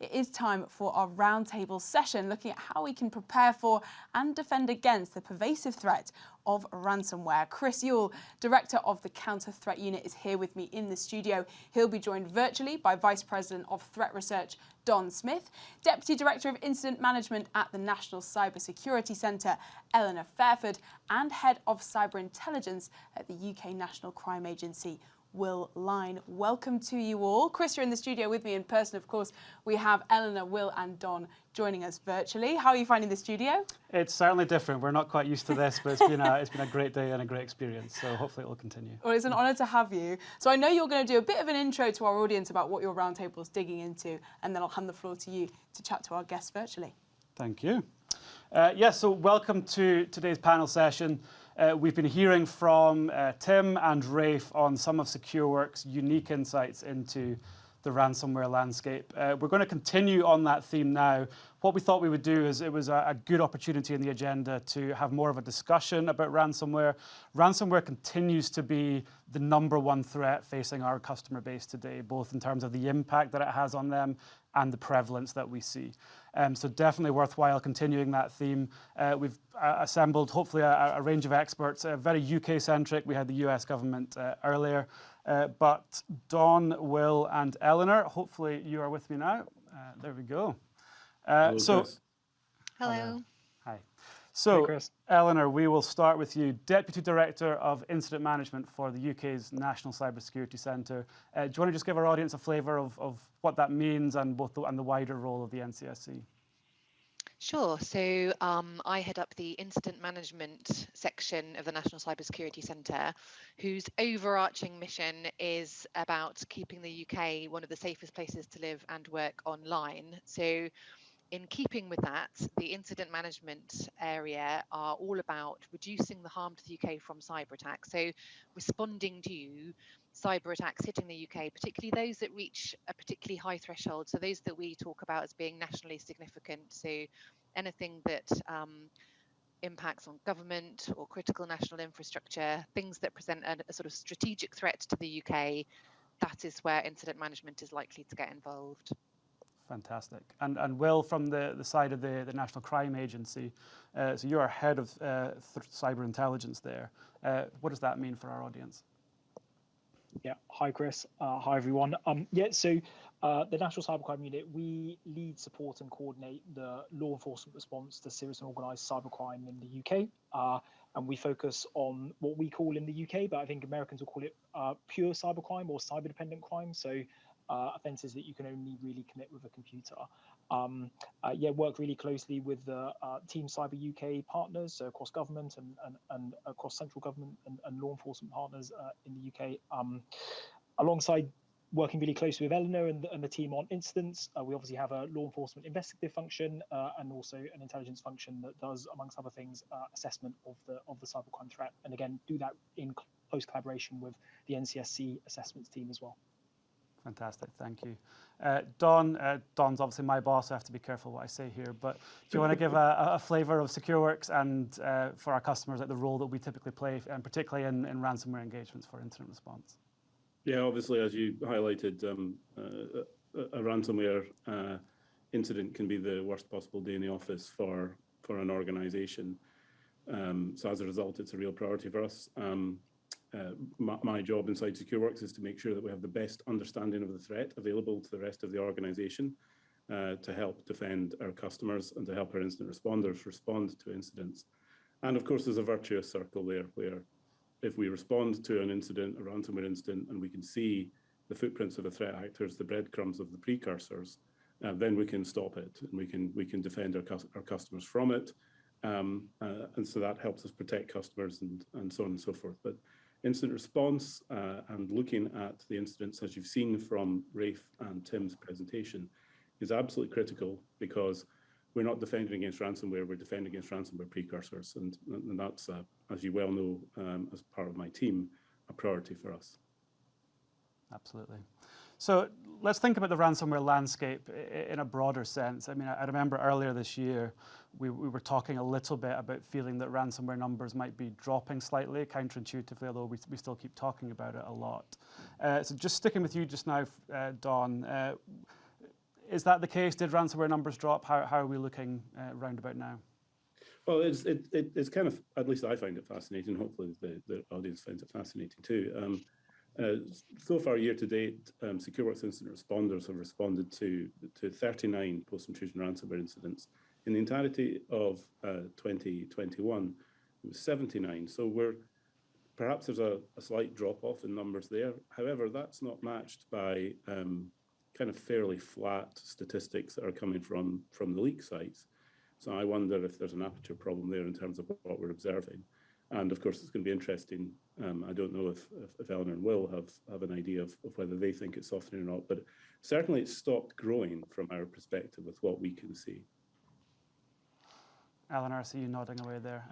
it is time for our roundtable session looking at how we can prepare for and defend against the pervasive threat of ransomware. Chris Yule, Director of the Counter Threat Unit, is here with me in the studio. He'll be joined virtually by Vice President of Threat Research, Don Smith, Deputy Director of Incident Management at the National Cybersecurity Centre, Eleanor Fairford, and Head of Cyber Intelligence at the UK National Crime Agency, Will Lyne. Welcome to you all. Chris, you're in the studio with me in person, of course. We have Eleanor, Will and Don joining us virtually. How are you finding the studio? It's certainly different. We're not quite used to this, but it's been a great day and a great experience. So hopefully it will continue. Well, it's an honour to have you. So I know you're going to do a bit of an intro to our audience about what your roundtable is digging into, and then I'll hand the floor to you to chat to our guests virtually. Thank you. So welcome to today's panel session. We've been hearing from Tim and Rafe on some of SecureWorks' unique insights into the ransomware landscape. We're going to continue on that theme now. What we thought we would do is it was a good opportunity in the agenda to have more of a discussion about ransomware. Ransomware continues to be the #1 threat facing our customer base today, both in terms of the impact that it has on them and the prevalence that we see. So definitely worthwhile continuing that theme. We've assembled hopefully a range of experts, very UK-centric. We had the US government earlier. But Don, Will and Eleanor, hopefully you are with me now. There we go. Hello. Hi. So, hey, Eleanor, we will start with you, Deputy Director of Incident Management for the UK's National Cybersecurity Centre. Do you want to just give our audience a flavour of what that means and the wider role of the NCSC? Sure. So I head up the incident management section of the National Cybersecurity Centre, whose overarching mission is about keeping the UK one of the safest places to live and work online. So in keeping with that, the incident management area are all about reducing the harm to the UK from cyber attacks. So responding to cyber attacks hitting the UK, particularly those that reach a particularly high threshold. So those that we talk about as being nationally significant. So anything that impacts on government or critical national infrastructure, things that present a sort of strategic threat to the UK, that is where incident management is likely to get involved. Fantastic. And Will, from the side of the National Crime Agency, so you are head of cyber intelligence there. What does that mean for our audience? Yeah. Hi, Chris. Hi, everyone. So the National Cybercrime Unit, we lead, support and coordinate the law enforcement response to serious and organised cybercrime in the UK. And we focus on what we call in the UK, but I think Americans will call it pure cybercrime or cyber-dependent crime. So offences that you can only really commit with a computer. Work really closely with the Team Cyber UK partners, so across government and across central government and law enforcement partners in the UK. Alongside working really closely with Eleanor and the team on incidents, we obviously have a law enforcement investigative function and also an intelligence function that does, amongst other things, assessment of the cybercrime threat, and again do that in close collaboration with the NCSC assessments team as well. Fantastic, thank you. Don's obviously my boss, so I have to be careful what I say here, but do you want to give a flavour of SecureWorks and for our customers, like the role that we typically play, and particularly in ransomware engagements for incident response? Yeah, obviously, as you highlighted, a ransomware incident can be the worst possible day in the office for an organisation. So as a result, it's a real priority for us. My job inside SecureWorks is to make sure that we have the best understanding of the threat available to the rest of the organisation to help defend our customers and to help our incident responders respond to incidents. And of course, there's a virtuous circle there where if we respond to an incident, a ransomware incident, and we can see the footprints of the threat actors, the breadcrumbs of the precursors, then we can stop it and we can defend our customers from it. And so that helps us protect customers and so on and so forth. But incident response and looking at the incidents, as you've seen from Rafe and Tim's presentation, is absolutely critical because we're not defending against ransomware, we're defending against ransomware precursors. And that's, as you well know, as part of my team, a priority for us. Absolutely. So let's think about the ransomware landscape in a broader sense. I mean, I remember earlier this year, we were talking a little bit about feeling that ransomware numbers might be dropping slightly, counterintuitively, although we still keep talking about it a lot. So just sticking with you just now, Don, Is that the case? Did ransomware numbers drop? How are we looking round about now? Well, it's kind of, at least I find it fascinating. Hopefully the audience finds it fascinating too. So far, year to date, SecureWorks incident responders have responded to 39 post-intrusion ransomware incidents. In the entirety of 2021, it was 79. So perhaps there's a slight drop-off in numbers there. However, that's not matched by kind of fairly flat statistics that are coming from the leak sites. So I wonder if there's an aperture problem there in terms of what we're observing. And of course, it's going to be interesting. I don't know if Eleanor and Will have an idea of whether they think it's softening or not, but certainly it's stopped growing from our perspective with what we can see. Eleanor, I see you nodding away there.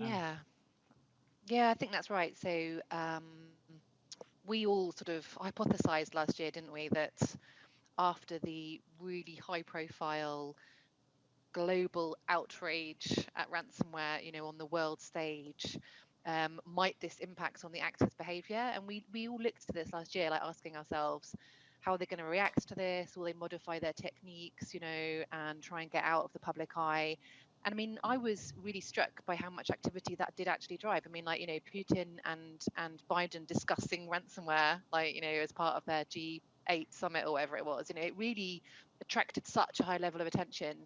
Yeah, I think that's right. So we all sort of hypothesized last year, didn't we, that after the really high-profile global outrage at ransomware, on the world stage, might this impact on the actors' behavior? And we all looked at this last year, like asking ourselves, how are they going to react to this? Will they modify their techniques, and try and get out of the public eye? And I mean, I was really struck by how much activity that did actually drive. I mean, Putin and Biden discussing ransomware, as part of their G8 summit or whatever it was, it really attracted such a high level of attention,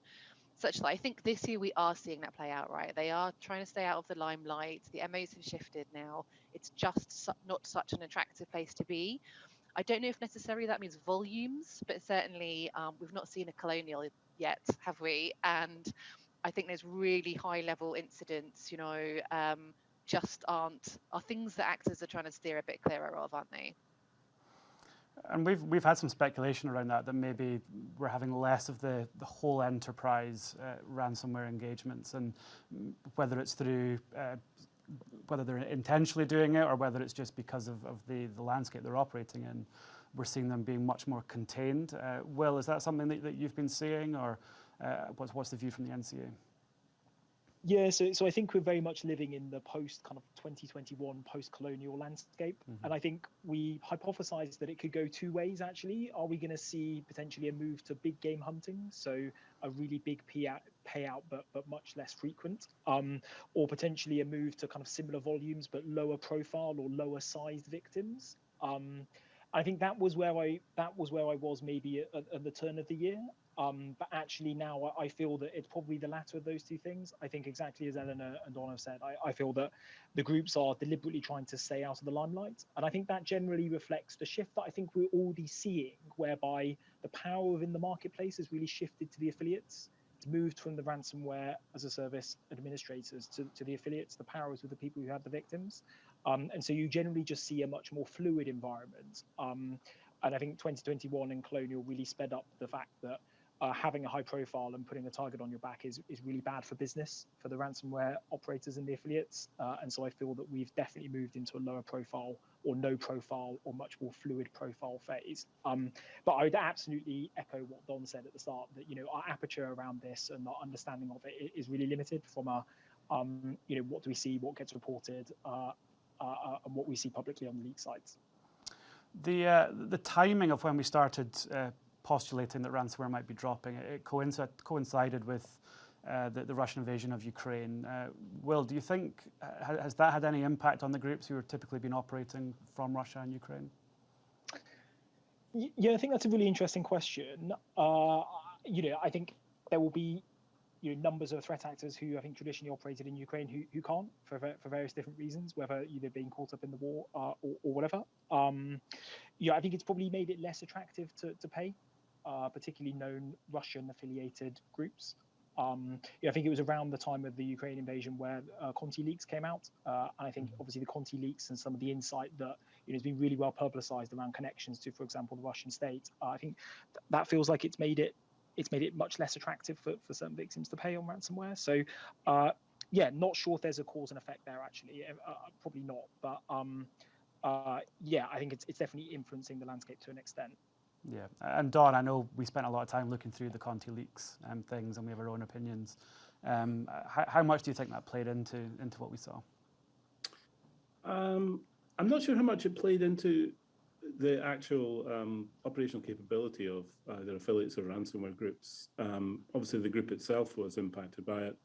such that I think this year we are seeing that play out, right? They are trying to stay out of the limelight. The MOs have shifted now. It's just not such an attractive place to be. I don't know if necessarily that means volumes, but certainly we've not seen a colonial yet, have we? And I think there's really high-level incidents, just are things that actors are trying to steer a bit clearer of, aren't they? And we've had some speculation around that maybe we're having less of the whole enterprise ransomware engagements, and whether it's through whether they're intentionally doing it or whether it's just because of the landscape they're operating in, we're seeing them being much more contained. Will, is that something that you've been seeing, or what's the view from the NCA? Yeah, so I think we're very much living in the post kind of 2021 post-colonial landscape. Mm-hmm. And I think we hypothesized that it could go two ways, actually. Are we going to see potentially a move to big game hunting? So a really big payout, but much less frequent, or potentially a move to kind of similar volumes, but lower profile or lower sized victims. I think that was where I was maybe at the turn of the year. But actually now I feel that it's probably the latter of those two things. I think exactly as Eleanor and Don have said, I feel that the groups are deliberately trying to stay out of the limelight. And I think that generally reflects the shift that I think we're already seeing, whereby the power within the marketplace has really shifted to the affiliates. It's moved from the ransomware as a service administrators to the affiliates. The power is with the people who have the victims. And so you generally just see a much more fluid environment. And I think 2021 and Colonial really sped up the fact that having a high profile and putting a target on your back is really bad for business, for the ransomware operators and the affiliates. And so I feel that we've definitely moved into a lower profile or no profile or much more fluid profile phase. But I would absolutely echo what Don said at the start, that, our aperture around this and our understanding of it is really limited from what do we see, what gets reported, and what we see publicly on the leak sites. The timing of when we started postulating that ransomware might be dropping, it coincided with the Russian invasion of Ukraine. Will, do you think, has that had any impact on the groups who are typically been operating from Russia and Ukraine? Yeah, I think that's a really interesting question. I think there will be numbers of threat actors who I think traditionally operated in Ukraine who can't for various different reasons, whether either being caught up in the war or whatever. I think it's probably made it less attractive to pay, particularly known Russian affiliated groups. I think it was around the time of the Ukraine invasion where Conti leaks came out. And I think obviously the Conti leaks and some of the insight that has been really well publicized around connections to, for example, the Russian state. I think that feels like it's made it much less attractive for certain victims to pay on ransomware. So, not sure if there's a cause and effect there, actually. Probably not. But, I think it's definitely influencing the landscape to an extent. Yeah. And Don, I know we spent a lot of time looking through the Conti leaks and things, and we have our own opinions. How much do you think that played into what we saw? I'm not sure how much it played into the actual operational capability of either affiliates or ransomware groups, obviously the group itself was impacted by it.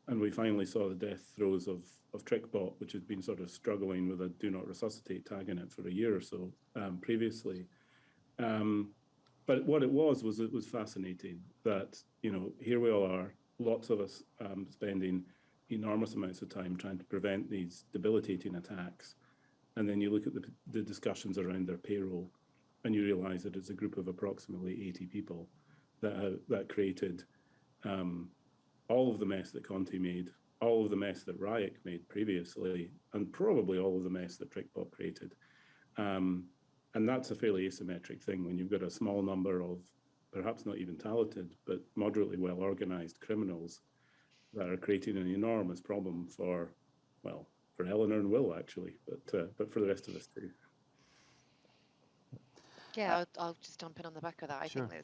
And we finally saw the death throes of TrickBot, which had been sort of struggling with a do not resuscitate tag in it for a year or so previously. But what it was fascinating that, here we all are, lots of us spending enormous amounts of time trying to prevent these debilitating attacks. And then you look at the discussions around their payroll and you realize that it's a group of approximately 80 people that created all of the mess that Conti made, all of the mess that Ryuk made previously, and probably all of the mess that TrickBot created. And that's a fairly asymmetric thing when you've got a small number of perhaps not even talented, but moderately well-organized criminals that are creating an enormous problem for Eleanor and Will, actually, but for the rest of us too. Yeah, I'll just jump in on the back of that. I think that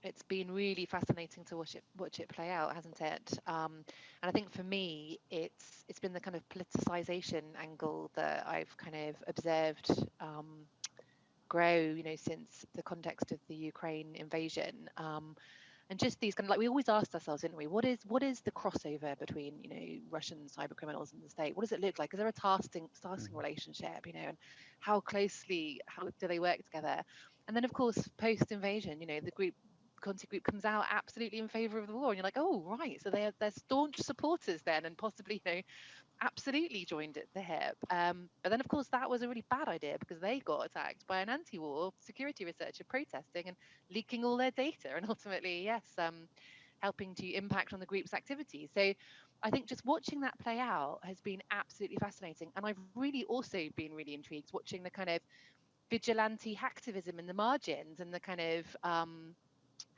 it's been really fascinating to watch it play out, hasn't it? And I think for me, it's been the kind of politicization angle that I've kind of observed grow, since the context of the Ukraine invasion. And just these kind of, like, we always asked ourselves, didn't we? What is the crossover between, Russian cyber criminals and the state? What does it look like? Is there a tasking relationship, and how do they work together? And then, of course, post-invasion, the Conti group comes out absolutely in favour of the war, and you're like, oh right, so they're staunch supporters then, and possibly, absolutely joined at the hip. But then, of course, that was a really bad idea because they got attacked by an anti-war security researcher protesting and leaking all their data, and ultimately, yes, helping to impact on the group's activities. So I think just watching that play out has been absolutely fascinating. And I've really also been really intrigued watching the kind of vigilante hacktivism in the margins and the kind of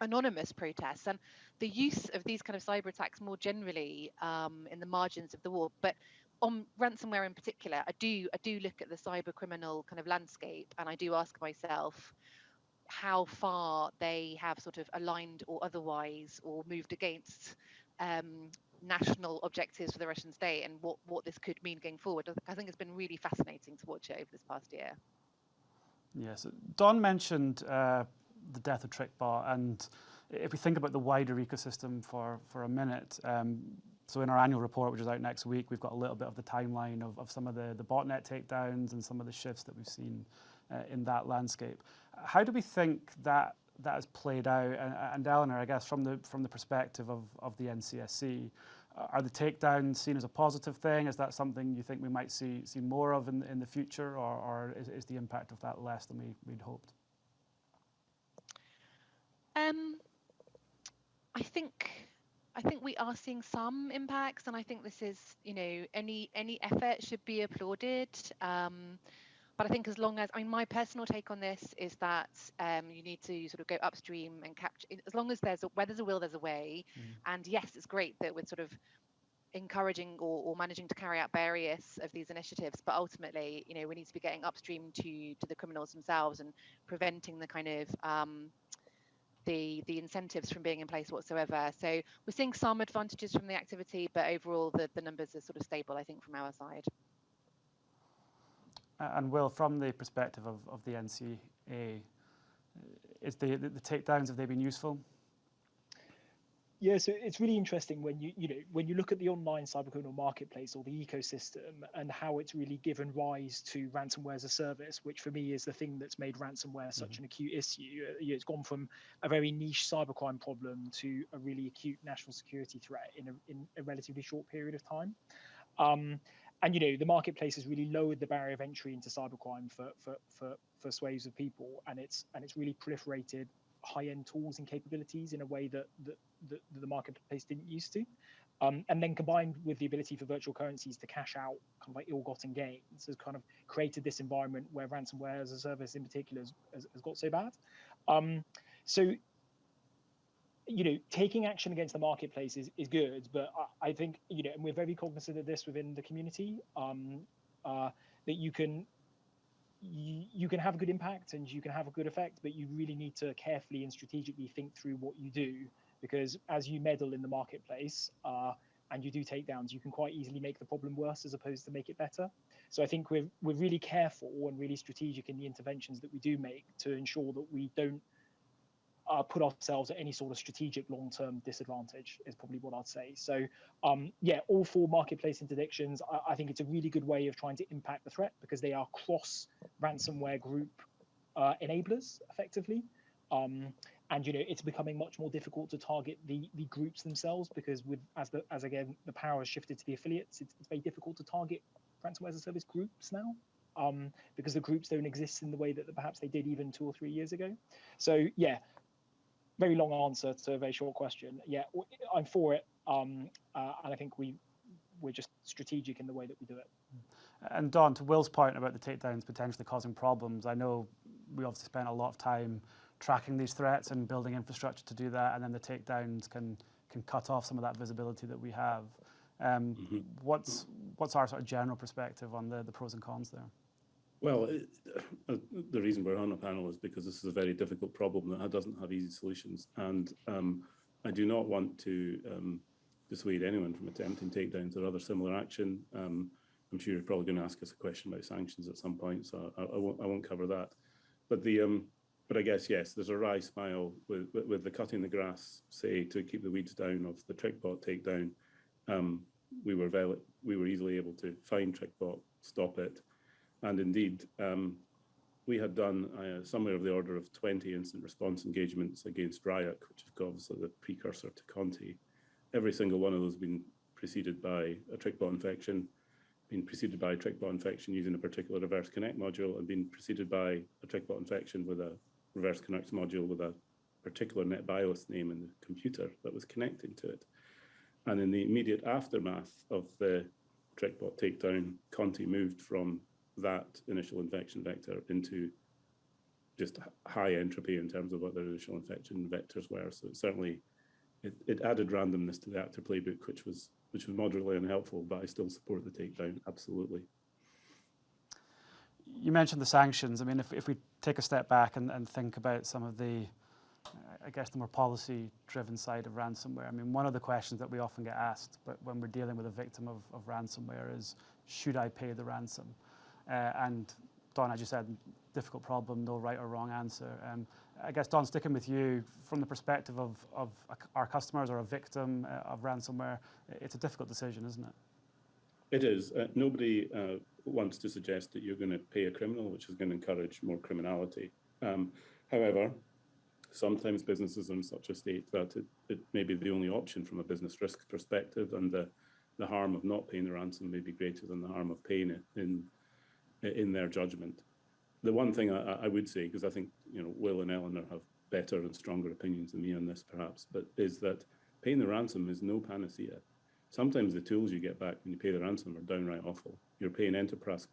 anonymous protests and the use of these kind of cyber attacks more generally in the margins of the war. But on ransomware in particular, I do look at the cyber criminal kind of landscape, and I do ask myself how far they have sort of aligned or otherwise or moved against national objectives for the Russian state, and what this could mean going forward. I think it's been really fascinating to watch it over this past year. Yes, Don mentioned the death of TrickBot, and if we think about the wider ecosystem for a minute, so in our annual report, which is out next week, we've got a little bit of the timeline of some of the botnet takedowns and some of the shifts that we've seen in that landscape. How do we think that has played out? And Eleanor, I guess from the perspective of the NCSC, are the takedowns seen as a positive thing? Is that something you think we might see more of in the future, or is the impact of that less than we'd hoped? I think we are seeing some impacts, and I think this is, any effort should be applauded. But I think as long as, my personal take on this is that you need to sort of go upstream and capture, as long as where there's a will, there's a way. And yes, it's great that we're sort of encouraging or managing to carry out various of these initiatives, but ultimately, we need to be getting upstream to the criminals themselves and preventing the kind of the incentives from being in place whatsoever. So we're seeing some advantages from the activity, but overall the numbers are sort of stable, I think, from our side. And Will, from the perspective of the NCA, is the takedowns, have they been useful? Yeah, so it's really interesting when you look at the online cybercriminal marketplace or the ecosystem and how it's really given rise to ransomware as a service, which for me is the thing that's made ransomware such an acute issue. It's gone from a very niche cybercrime problem to a really acute national security threat in a relatively short period of time. And the marketplace has really lowered the barrier of entry into cybercrime for swathes of people, and it's really proliferated high-end tools and capabilities in a way that the marketplace didn't used to. And then combined with the ability for virtual currencies to cash out kind of like ill-gotten gains has kind of created this environment where ransomware as a service in particular has got so bad. So taking action against the marketplace is good, but I think, and we're very cognizant of this within the community, that you can have a good impact and you can have a good effect, but you really need to carefully and strategically think through what you do, because as you meddle in the marketplace, and you do takedowns, you can quite easily make the problem worse as opposed to make it better. So I think we're really careful and really strategic in the interventions that we do make to ensure that we don't put ourselves at any sort of strategic long-term disadvantage, is probably what I'd say. So yeah, all four marketplace interdictions, I think it's a really good way of trying to impact the threat, because they are cross ransomware group enablers effectively. And it's becoming much more difficult to target the groups themselves, because as again the power has shifted to the affiliates, it's very difficult to target ransomware as a service groups now, because the groups don't exist in the way that perhaps they did even 2 or 3 years ago. So yeah, very long answer to a very short question. Yeah, I'm for it, and I think we're just strategic in the way that we do it. And Don, to Will's point about the takedowns potentially causing problems, I know we obviously spent a lot of time tracking these threats and building infrastructure to do that, and then the takedowns can cut off some of that visibility that we have. What's our sort of general perspective on the pros and cons there? Well, the reason we're on a panel is because this is a very difficult problem that doesn't have easy solutions. And I do not want to dissuade anyone from attempting takedowns or other similar action. I'm sure you're probably going to ask us a question about sanctions at some point, so I won't cover that. But I guess, yes, there's a wry smile with the cutting the grass, say, to keep the weeds down of the TrickBot takedown. We were easily able to find TrickBot, stop it. And indeed, we had done somewhere of the order of 20 incident response engagements against Ryuk, which is obviously the precursor to Conti. Every single one of those been preceded by a TrickBot infection, been preceded by a TrickBot infection using a particular reverse connect module, and been preceded by a TrickBot infection with a reverse connect module with a particular NetBIOS name in the computer that was connecting to it. And in the immediate aftermath of the TrickBot takedown, Conti moved from that initial infection vector into just high entropy in terms of what their initial infection vectors were. So it added randomness to the actor playbook, which was moderately unhelpful, but I still support the takedown, absolutely. You mentioned the sanctions. I mean, if we take a step back and think about some of the, I guess, the more policy-driven side of ransomware. I mean, one of the questions that we often get asked, but when we're dealing with a victim of ransomware, is, should I pay the ransom? And Don, as you said, difficult problem, no right or wrong answer. I guess, Don, sticking with you, from the perspective of our customers or a victim of ransomware, it's a difficult decision, isn't it? It is. Nobody wants to suggest that you're going to pay a criminal, which is going to encourage more criminality. However, sometimes businesses are in such a state that it may be the only option from a business risk perspective, and the harm of not paying the ransom may be greater than the harm of paying it in their judgment. The one thing I would say, because I think Will and Eleanor have better and stronger opinions than me on this perhaps, but is that paying the ransom is no panacea. Sometimes the tools you get back when you pay the ransom are downright awful. You're paying enterprise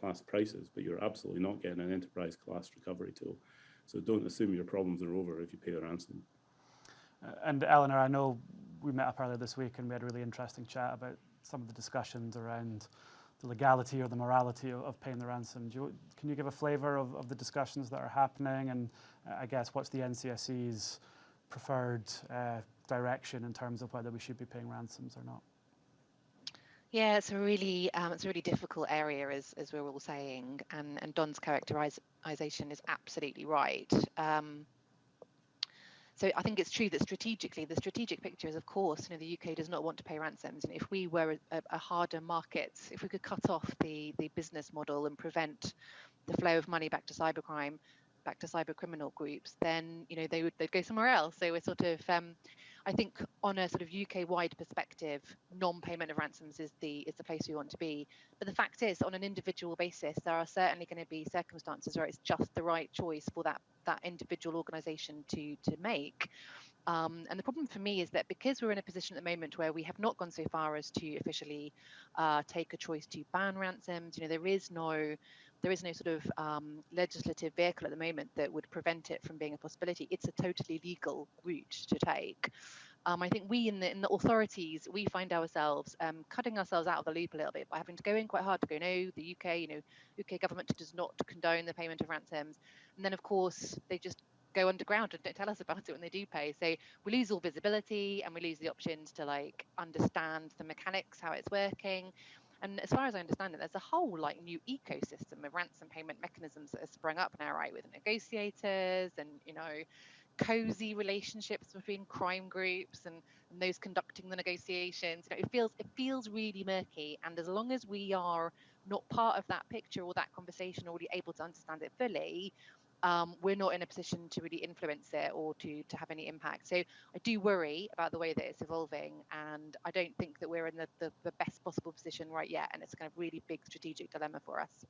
class prices, but you're absolutely not getting an enterprise class recovery tool. So don't assume your problems are over if you pay the ransom. And Eleanor, I know we met up earlier this week and we had a really interesting chat about some of the discussions around the legality or the morality of paying the ransom. Can you give a flavour of the discussions that are happening, and I guess what's the NCSC's preferred direction in terms of whether we should be paying ransoms or not? Yeah, it's a really difficult area, as we're all saying, and Don's characterization is absolutely right. So I think it's true that strategically, the strategic picture is, of course, the UK does not want to pay ransoms. And if we were a harder market, if we could cut off the business model and prevent the flow of money back to cybercrime, back to cyber criminal groups, then they'd go somewhere else. So we're sort of, I think, on a sort of UK-wide perspective, non-payment of ransoms is the place we want to be. But the fact is, on an individual basis, there are certainly going to be circumstances where it's just the right choice for that individual organisation to make. And the problem for me is that because we're in a position at the moment where we have not gone so far as to officially take a choice to ban ransoms, there is no sort of legislative vehicle at the moment that would prevent it from being a possibility. It's a totally legal route to take. I think we in the authorities, we find ourselves cutting ourselves out of the loop a little bit by having to go in quite hard to go, no, the UK, UK government does not condone the payment of ransoms. And then, of course, they just go underground and don't tell us about it when they do pay. So we lose all visibility, and we lose the options to like understand the mechanics, how it's working. And as far as I understand it, there's a whole like new ecosystem of ransom payment mechanisms that have sprung up now, right, with negotiators and, you know, cozy relationships between crime groups and those conducting the negotiations. You know, it feels really murky. And as long as we are not part of that picture or that conversation, or really able to understand it fully, we're not in a position to really influence it or to have any impact. So I do worry about the way that it's evolving, and I don't think that we're in the best possible position right yet. And it's a kind of really big strategic dilemma for us.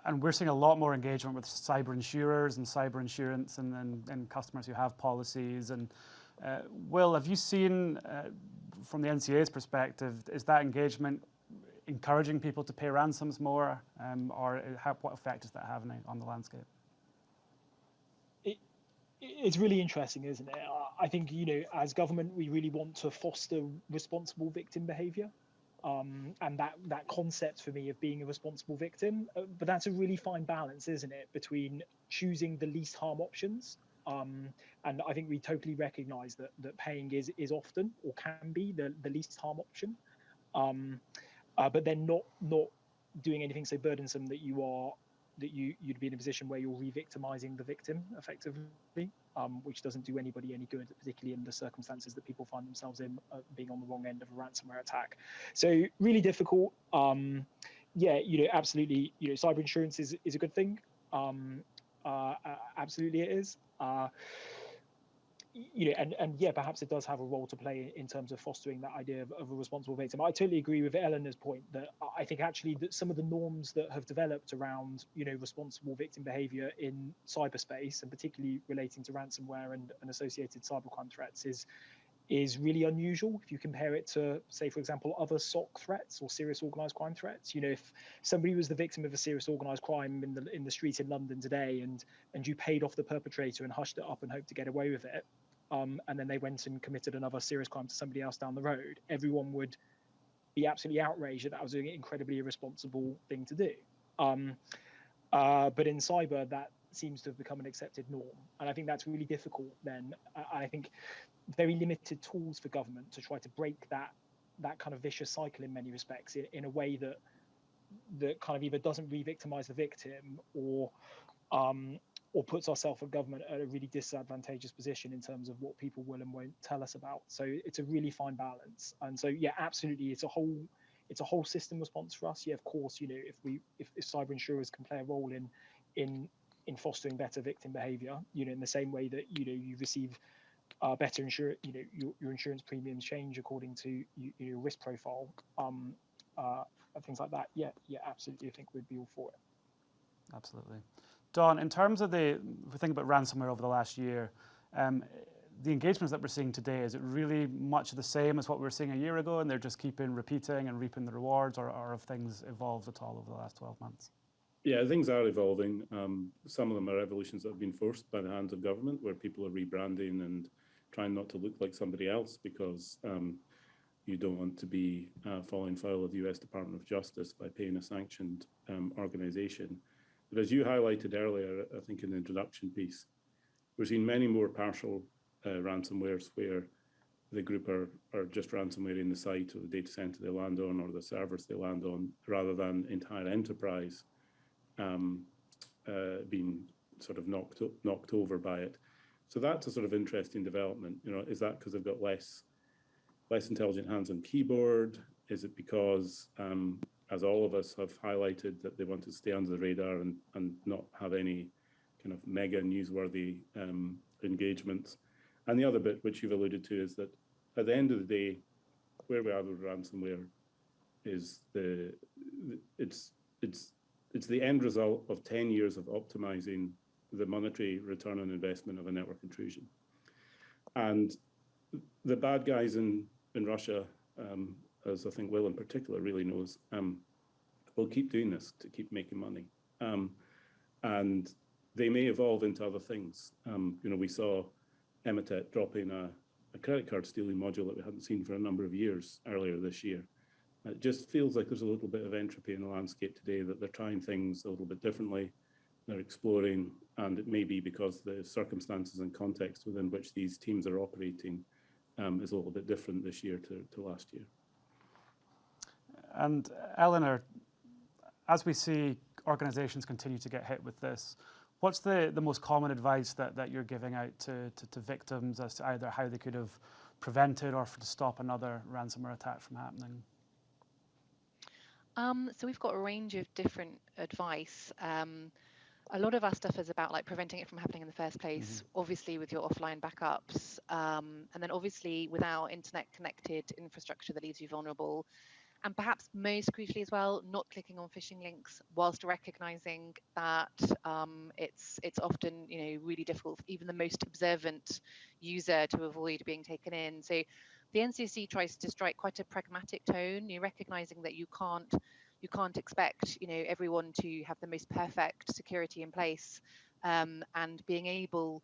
And we're seeing a lot more engagement with cyber insurers and cyber insurance and customers who have policies. And Will, have you seen, from the NCA's perspective, is that engagement encouraging people to pay ransoms more, or what effect is that having on the landscape? It's really interesting, isn't it? I think, you know, as government, we really want to foster responsible victim behaviour. And that concept for me of being a responsible victim, but that's a really fine balance, isn't it, between choosing the least harm options. And I think we totally recognise that paying is often, or can be, the least harm option. But then not doing anything so burdensome that you'd be in a position where you're re-victimizing the victim effectively, which doesn't do anybody any good, particularly in the circumstances that people find themselves in, being on the wrong end of a ransomware attack. So really difficult. Yeah, you know, absolutely. You know, cyber insurance is a good thing. Absolutely, it is. You know, and yeah, perhaps it does have a role to play in terms of fostering that idea of a responsible victim. I totally agree with Eleanor's point that I think actually that some of the norms that have developed around, you know, responsible victim behavior in cyberspace, and particularly relating to ransomware and associated cybercrime threats, is really unusual if you compare it to, say, for example, other SOC threats or serious organised crime threats. You know, if somebody was the victim of a serious organised crime in the street in London today, and you paid off the perpetrator and hushed it up and hoped to get away with it, and then they went and committed another serious crime to somebody else down the road, everyone would be absolutely outraged that was an incredibly irresponsible thing to do. But in cyber, that seems to have become an accepted norm. And I think that's really difficult then. I think very limited tools for government to try to break that kind of vicious cycle in many respects, in a way that kind of either doesn't re-victimize the victim or puts ourselves at government at a really disadvantageous position in terms of what people will and won't tell us about. So it's a really fine balance. And so, yeah, absolutely, it's a whole system response for us. Yeah, of course, you know, if cyber insurers can play a role in fostering better victim behavior, you know, in the same way that, you know, you receive better insurance, you know, your insurance premiums change according to your risk profile, and things like that. Yeah, absolutely. I think we'd be all for it. Absolutely. Don, in terms of if we think about ransomware over the last year, the engagements that we're seeing today, is it really much the same as what we were seeing a year ago, and they're just repeating and reaping the rewards, or have things evolved at all over the last 12 months? Yeah, things are evolving. Some of them are evolutions that have been forced by the hands of government, where people are rebranding and trying not to look like somebody else because you don't want to be falling foul of the US Department of Justice by paying a sanctioned organization. But as you highlighted earlier, I think in the introduction piece, we're seeing many more partial ransomwares where the group are just ransomwaring the site or the data center they land on or the servers they land on, rather than entire enterprise being sort of knocked over by it. So that's a sort of interesting development. You know, is that because they've got less intelligent hands on keyboard? Is it because as all of us have highlighted, that they want to stay under the radar and not have any kind of mega newsworthy engagements? And the other bit, which you've alluded to, is that at the end of the day, where we are with ransomware is it's the end result of 10 years of optimizing the monetary return on investment of a network intrusion. And the bad guys in Russia, as I think Will in particular really knows, will keep doing this to keep making money. And they may evolve into other things. You know, we saw Emotet dropping a credit card stealing module that we hadn't seen for a number of years earlier this year. It just feels like there's a little bit of entropy in the landscape today, that they're trying things a little bit differently. they're exploring, and it may be because the circumstances and context within which these teams are operating is a little bit different this year to last year. And Eleanor, as we see organizations continue to get hit with this, what's the most common advice that you're giving out to victims as to either how they could have prevented or to stop another ransomware attack from happening? So we've got a range of different advice. A lot of our stuff is about like preventing it from happening in the first place, obviously with your offline backups, and then obviously without internet connected infrastructure that leaves you vulnerable. And perhaps most crucially as well, not clicking on phishing links, whilst recognizing that it's often really difficult for even the most observant user to avoid being taken in. So the NCSC tries to strike quite a pragmatic tone. You're recognizing that you can't expect everyone to have the most perfect security in place, and being able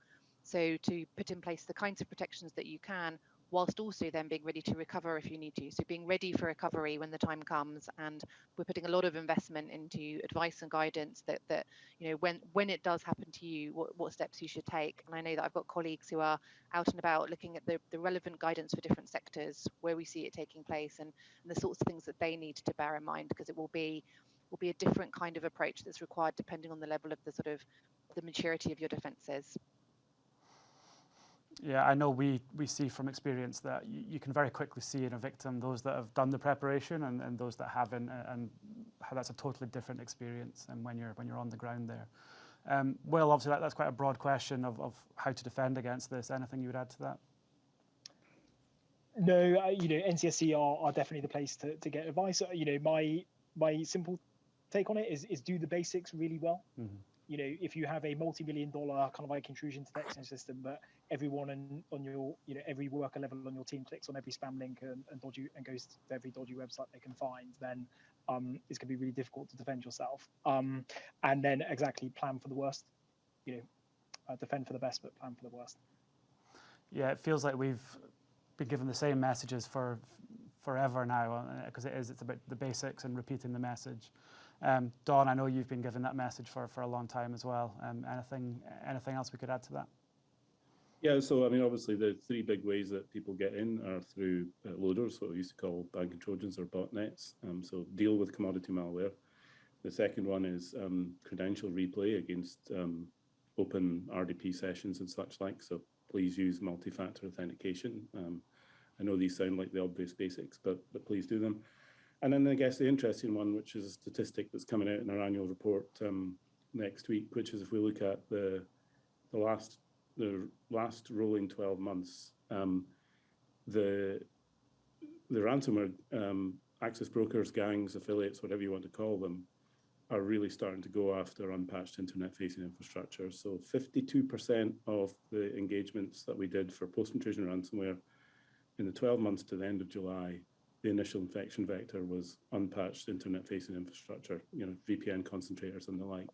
to put in place the kinds of protections that you can, whilst also then being ready to recover if you need to. So being ready for recovery when the time comes, and we're putting a lot of investment into advice and guidance that when it does happen to you, what steps you should take. And I know that I've got colleagues who are out and about looking at the relevant guidance for different sectors where we see it taking place, and the sorts of things that they need to bear in mind, because it will be a different kind of approach that's required depending on the level of the maturity of your defences. Yeah, I know we see from experience that you can very quickly see in a victim those that have done the preparation and those that haven't, and how that's a totally different experience and when you're on the ground there. Will, obviously that's quite a broad question of how to defend against this. Anything you would add to that? No, NCSC are definitely the place to get advice. My simple take on it is do the basics really well. If you have a multi-million-dollar kind of like intrusion detection system, but everyone on your every worker level on your team clicks on every spam link and goes to every dodgy website they can find, then it's going to be really difficult to defend yourself. And then exactly plan for the worst. Defend for the best, but plan for the worst. Yeah, it feels like we've been given the same messages for forever now, because it's about the basics and repeating the message. Dawn, I know you've been given that message for a long time as well. Anything else we could add to that? Yeah, so I mean, obviously the three big ways that people get in are through loaders, what we used to call banking trojans or botnets. So deal with commodity malware. The second one is credential replay against open RDP sessions and such like. So please use multi-factor authentication. I know these sound like the obvious basics, but please do them. And then I guess the interesting one, which is a statistic that's coming out in our annual report next week, which is if we look at the last rolling 12 months, the ransomware access brokers, gangs, affiliates, whatever you want to call them, are really starting to go after unpatched internet-facing infrastructure. So 52% of the engagements that we did for post-intrusion ransomware in the 12 months to the end of July, the initial infection vector was unpatched internet-facing infrastructure, VPN concentrators and the like.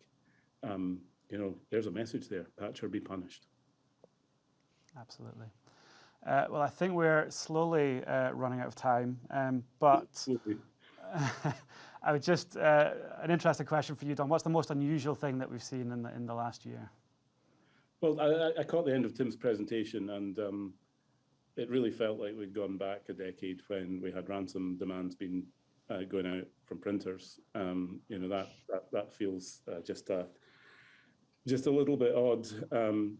There's a message there: patch or be punished. Absolutely. Well, I think we're slowly running out of time, but I would just an interesting question for you, Don. What's the most unusual thing that we've seen in the last year? Well, I caught the end of Tim's presentation, and it really felt like we'd gone back a decade when we had ransom demands being going out from printers. That feels just a little bit odd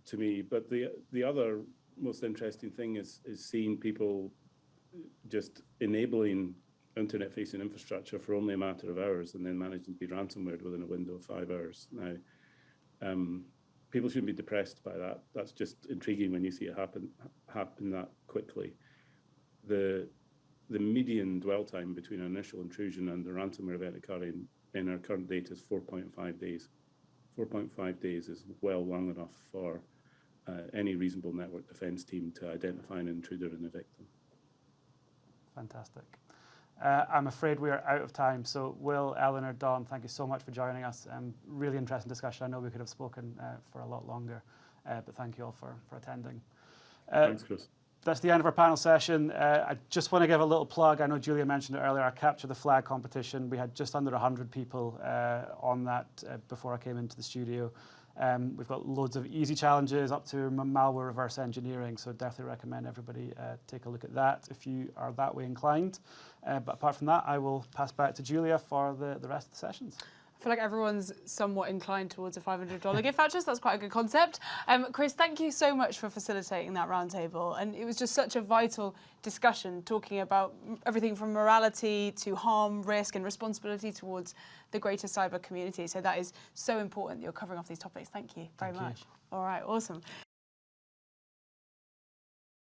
to me. But the other most interesting thing is seeing people just enabling internet-facing infrastructure for only a matter of hours and then managing to be ransomwared within a window of 5 hours. Now, people shouldn't be depressed by that. That's just intriguing when you see it happen that quickly. The median dwell time between an initial intrusion and the ransomware event occurring in our current data is 4.5 days. 4.5 days is well long enough for any reasonable network defense team to identify an intruder and a victim. Fantastic. I'm afraid we are out of time. So Will, Eleanor, Dawn, thank you so much for joining us. Really interesting discussion. I know we could have spoken for a lot longer, but thank you all for attending. Thanks, Chris. that's the end of our panel session. I just want to give a little plug. I know Julia mentioned it earlier, our Capture the Flag competition. We had just under 100 people on that before I came into the studio. We've got loads of easy challenges up to malware reverse engineering, so definitely recommend everybody take a look at that if you are that way inclined. But apart from that, I will pass back to Julia for the rest of the sessions. I feel like everyone's somewhat inclined towards a $500 gift vouchers. That's quite a good concept. Chris, thank you so much for facilitating that roundtable. And it was just such a vital discussion, talking about everything from morality to harm, risk, and responsibility towards the greater cyber community. So that is so important that you're covering off these topics. Thank you very much. All right, awesome.